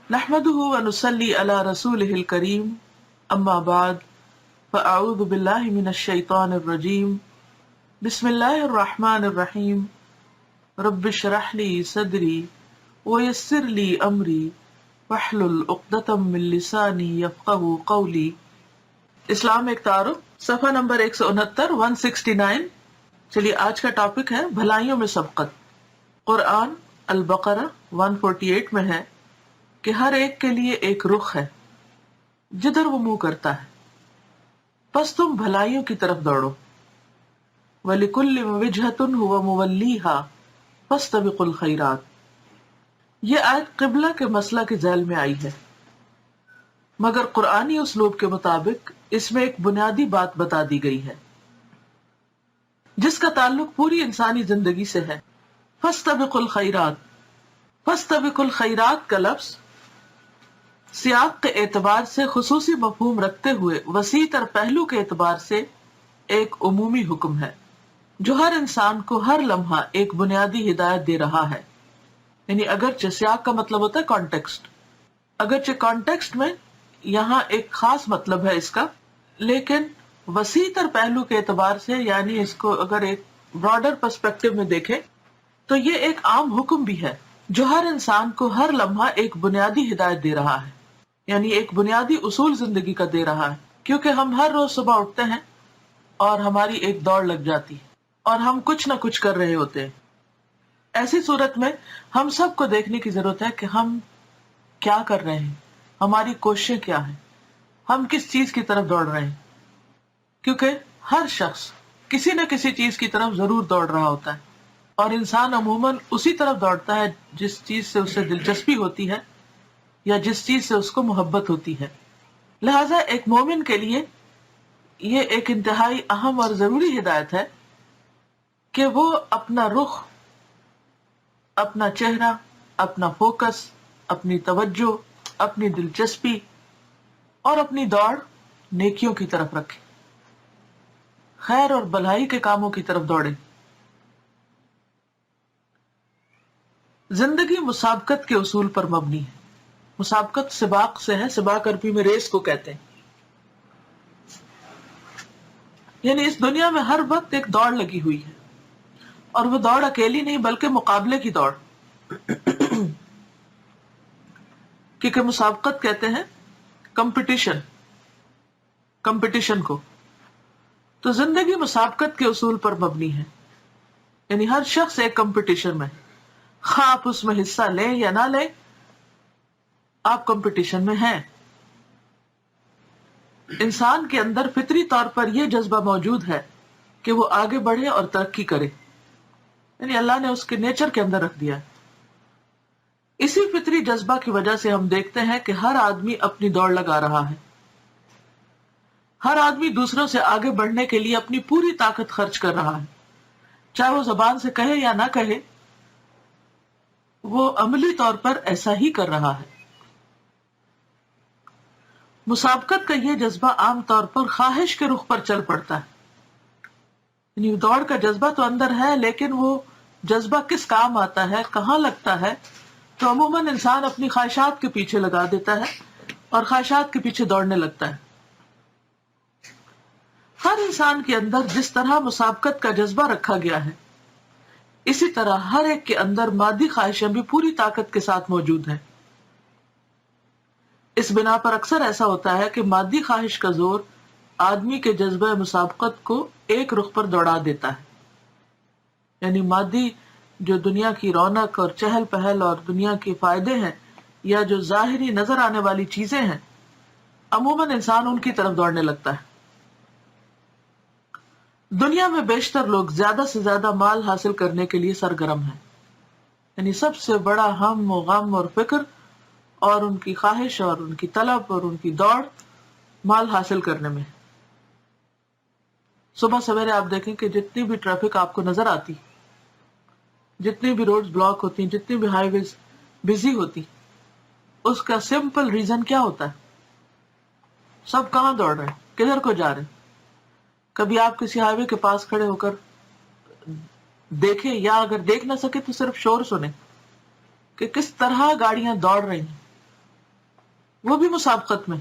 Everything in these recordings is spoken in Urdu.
نحمده ونصلي على رسوله الكريم اما بعد فاعوذ بالله من الشيطان الرجيم بسم الله الرحمن الرحيم رب اشرح لي صدري ويسر لي امري واحلل عقدة من لساني يفقهوا قولي۔ اسلام ایک تعارف، صفحہ نمبر 169 169۔ چلیے آج کا ٹاپک ہے بھلائیوں میں سبقت۔ قرآن البقرہ 148 میں ہے کہ ہر ایک کے لیے ایک رخ ہے جدھر وہ منہ کرتا ہے، پس تم بھلائیوں کی طرف دوڑو۔ وَلِكُلِّ وِجْهَةٌ هُوَ مُوَلِّيهَا فَاسْتَبِقُوا الْخَيْرَاتِ۔ یہ آیت قبلہ کے مسئلہ کے ذیل میں آئی ہے، مگر قرآنی اسلوب کے مطابق اس میں ایک بنیادی بات بتا دی گئی ہے جس کا تعلق پوری انسانی زندگی سے ہے۔ فَاسْتَبِقُوا الْخَيْرَاتِ، فَاسْتَبِقُوا الْخَيْرَاتِ کا لفظ سیاق کے اعتبار سے خصوصی مفہوم رکھتے ہوئے وسیع تر پہلو کے اعتبار سے ایک عمومی حکم ہے جو ہر انسان کو ہر لمحہ ایک بنیادی ہدایت دے رہا ہے۔ یعنی اگرچہ سیاق کا مطلب ہوتا ہے کانٹیکسٹ، اگرچہ کانٹیکسٹ میں یہاں ایک خاص مطلب ہے اس کا، لیکن وسیع تر پہلو کے اعتبار سے یعنی اس کو اگر ایک براڈر پرسپیکٹو میں دیکھیں تو یہ ایک عام حکم بھی ہے جو ہر انسان کو ہر لمحہ ایک بنیادی ہدایت دے رہا ہے، یعنی ایک بنیادی اصول زندگی کا دے رہا ہے۔ کیونکہ ہم ہر روز صبح اٹھتے ہیں اور ہماری ایک دوڑ لگ جاتی ہے اور ہم کچھ نہ کچھ کر رہے ہوتے ہیں۔ ایسی صورت میں ہم سب کو دیکھنے کی ضرورت ہے کہ ہم کیا کر رہے ہیں، ہماری کوششیں کیا ہیں، ہم کس چیز کی طرف دوڑ رہے ہیں، کیونکہ ہر شخص کسی نہ کسی چیز کی طرف ضرور دوڑ رہا ہوتا ہے، اور انسان عموماً اسی طرف دوڑتا ہے جس چیز سے اسے دلچسپی ہوتی ہے یا جس چیز سے اس کو محبت ہوتی ہے۔ لہٰذا ایک مومن کے لیے یہ ایک انتہائی اہم اور ضروری ہدایت ہے کہ وہ اپنا رخ، اپنا چہرہ، اپنا فوکس، اپنی توجہ، اپنی دلچسپی اور اپنی دوڑ نیکیوں کی طرف رکھے، خیر اور بھلائی کے کاموں کی طرف دوڑے۔ زندگی مسابقت کے اصول پر مبنی ہے۔ مسابقت سباق سے ہے، سباق عربی میں ریس کو کہتے ہیں، یعنی اس دنیا میں ہر وقت ایک دوڑ لگی ہوئی ہے، اور وہ دوڑ اکیلی نہیں بلکہ مقابلے کی دوڑ، کیونکہ مسابقت کہتے ہیں کمپٹیشن کو۔ تو زندگی مسابقت کے اصول پر مبنی ہے، یعنی ہر شخص ایک کمپٹیشن میں، خواہ آپ اس میں حصہ لیں یا نہ لیں، آپ کمپٹیشن میں ہیں۔ انسان کے اندر فطری طور پر یہ جذبہ موجود ہے کہ وہ آگے بڑھے اور ترقی کرے، یعنی اللہ نے اس کے نیچر کے اندر رکھ دیا ہے۔ اسی فطری جذبہ کی وجہ سے ہم دیکھتے ہیں کہ ہر آدمی اپنی دوڑ لگا رہا ہے، ہر آدمی دوسروں سے آگے بڑھنے کے لیے اپنی پوری طاقت خرچ کر رہا ہے، چاہے وہ زبان سے کہے یا نہ کہے، وہ عملی طور پر ایسا ہی کر رہا ہے۔ مسابقت کا یہ جذبہ عام طور پر خواہش کے رخ پر چل پڑتا ہے، یعنی دوڑ کا جذبہ تو اندر ہے، لیکن وہ جذبہ کس کام آتا ہے، کہاں لگتا ہے، تو عموماً انسان اپنی خواہشات کے پیچھے لگا دیتا ہے اور خواہشات کے پیچھے دوڑنے لگتا ہے۔ ہر انسان کے اندر جس طرح مسابقت کا جذبہ رکھا گیا ہے، اسی طرح ہر ایک کے اندر مادی خواہشیں بھی پوری طاقت کے ساتھ موجود ہیں۔ اس بنا پر اکثر ایسا ہوتا ہے کہ مادی خواہش کا زور آدمی کے جذبہ مسابقت کو ایک رخ پر دوڑا دیتا ہے، یعنی مادی جو دنیا کی رونق اور چہل پہل اور دنیا کے فائدے ہیں یا جو ظاہری نظر آنے والی چیزیں ہیں، عموماً انسان ان کی طرف دوڑنے لگتا ہے۔ دنیا میں بیشتر لوگ زیادہ سے زیادہ مال حاصل کرنے کے لیے سرگرم ہیں، یعنی سب سے بڑا ہم و غم اور فکر اور ان کی خواہش اور ان کی طلب اور ان کی دوڑ مال حاصل کرنے میں۔ صبح سویرے آپ دیکھیں کہ جتنی بھی ٹریفک آپ کو نظر آتی، جتنی بھی روڈز بلاک ہوتی ہیں، جتنی بھی ہائی ویز بزی ہوتی، اس کا سمپل ریزن کیا ہوتا ہے؟ سب کہاں دوڑ رہے ہیں، کدھر کو جا رہے ہیں؟ کبھی آپ کسی ہائی وے کے پاس کھڑے ہو کر دیکھیں، یا اگر دیکھ نہ سکے تو صرف شور سنیں کہ کس طرح گاڑیاں دوڑ رہی ہیں، وہ بھی مسابقت میں.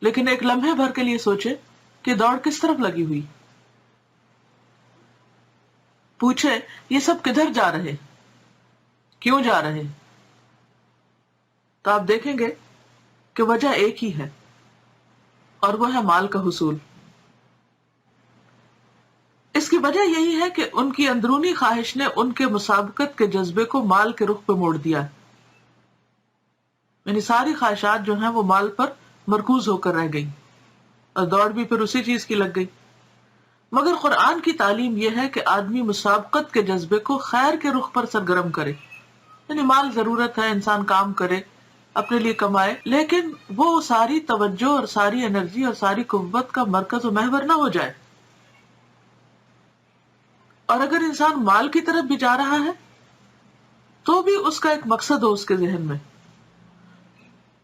لیکن ایک لمحے بھر کے لیے سوچے کہ دوڑ کس طرف لگی ہوئی. پوچھے یہ سب کدھر جا رہے, کیوں جا رہے, تو آپ دیکھیں گے کہ وجہ ایک ہی ہے, اور وہ ہے مال کا حصول. اس کی وجہ یہی ہے کہ ان کی اندرونی خواہش نے ان کے مسابقت کے جذبے کو مال کے رخ پہ موڑ دیا. یعنی ساری خواہشات جو ہیں وہ مال پر مرکوز ہو کر رہ گئی, اور دوڑ بھی پھر اسی چیز کی لگ گئی. مگر قرآن کی تعلیم یہ ہے کہ آدمی مسابقت کے جذبے کو خیر کے رخ پر سرگرم کرے. یعنی مال ضرورت ہے, انسان کام کرے, اپنے لیے کمائے, لیکن وہ ساری توجہ اور ساری انرجی اور ساری قوت کا مرکز و محور نہ ہو جائے. اور اگر انسان مال کی طرف بھی جا رہا ہے تو بھی اس کا ایک مقصد ہو اس کے ذہن میں,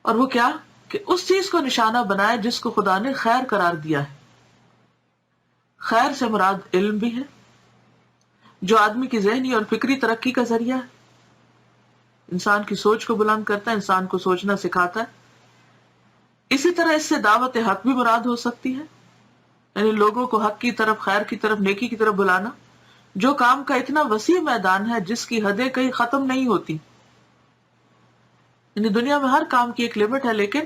اور وہ کیا کہ اس چیز کو نشانہ بنائے جس کو خدا نے خیر قرار دیا ہے. خیر سے مراد علم بھی ہے, جو آدمی کی ذہنی اور فکری ترقی کا ذریعہ ہے, انسان کی سوچ کو بلند کرتا ہے, انسان کو سوچنا سکھاتا ہے. اسی طرح اس سے دعوت حق بھی مراد ہو سکتی ہے, یعنی لوگوں کو حق کی طرف, خیر کی طرف, نیکی کی طرف بلانا, جو کام کا اتنا وسیع میدان ہے جس کی حدیں کہیں ختم نہیں ہوتی. یعنی دنیا میں ہر کام کی ایک لمٹ ہے, لیکن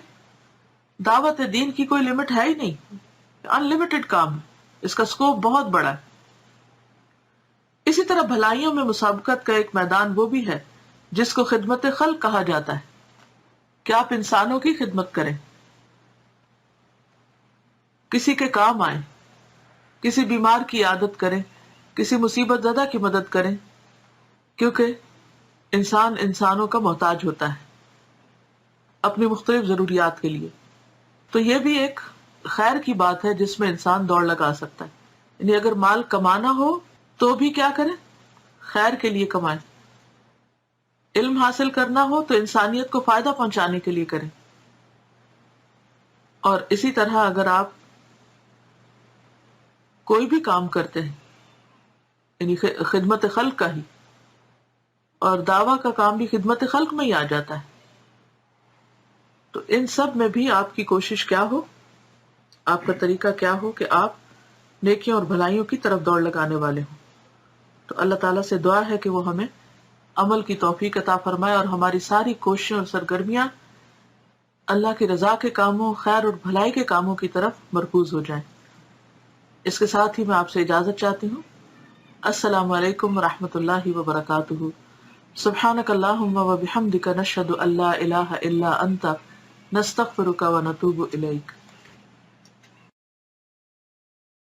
دعوت دین کی کوئی لمٹ ہے ہی نہیں, ان لمیٹڈ کام ہے, اس کا سکوپ بہت بڑا ہے. اسی طرح بھلائیوں میں مسابقت کا ایک میدان وہ بھی ہے جس کو خدمت خلق کہا جاتا ہے, کہ آپ انسانوں کی خدمت کریں, کسی کے کام آئیں, کسی بیمار کی عیادت کریں, کسی مصیبت زدہ کی مدد کریں, کیونکہ انسان انسانوں کا محتاج ہوتا ہے اپنی مختلف ضروریات کے لیے. تو یہ بھی ایک خیر کی بات ہے جس میں انسان دوڑ لگا سکتا ہے. یعنی اگر مال کمانا ہو تو بھی کیا کریں, خیر کے لیے کمائیں. علم حاصل کرنا ہو تو انسانیت کو فائدہ پہنچانے کے لیے کریں. اور اسی طرح اگر آپ کوئی بھی کام کرتے ہیں, یعنی خدمت خلق کا ہی, اور دعویٰ کا کام بھی خدمت خلق میں ہی آ جاتا ہے, تو ان سب میں بھی آپ کی کوشش کیا ہو, آپ کا طریقہ کیا ہو کہ آپ نیکیوں اور بھلائیوں کی طرف دوڑ لگانے والے ہوں. تو اللہ تعالیٰ سے دعا ہے کہ وہ ہمیں عمل کی توفیق عطا فرمائے, اور ہماری ساری کوششیں اور سرگرمیاں اللہ کی رضا کے کاموں, خیر اور بھلائی کے کاموں کی طرف مرکوز ہو جائیں. اس کے ساتھ ہی میں آپ سے اجازت چاہتی ہوں. السلام علیکم ورحمۃ اللہ وبرکاتہ. سبحانک اللہم وبحمدک نشہد ان لا الہ الا انت نستغفرک ونتوب الیک.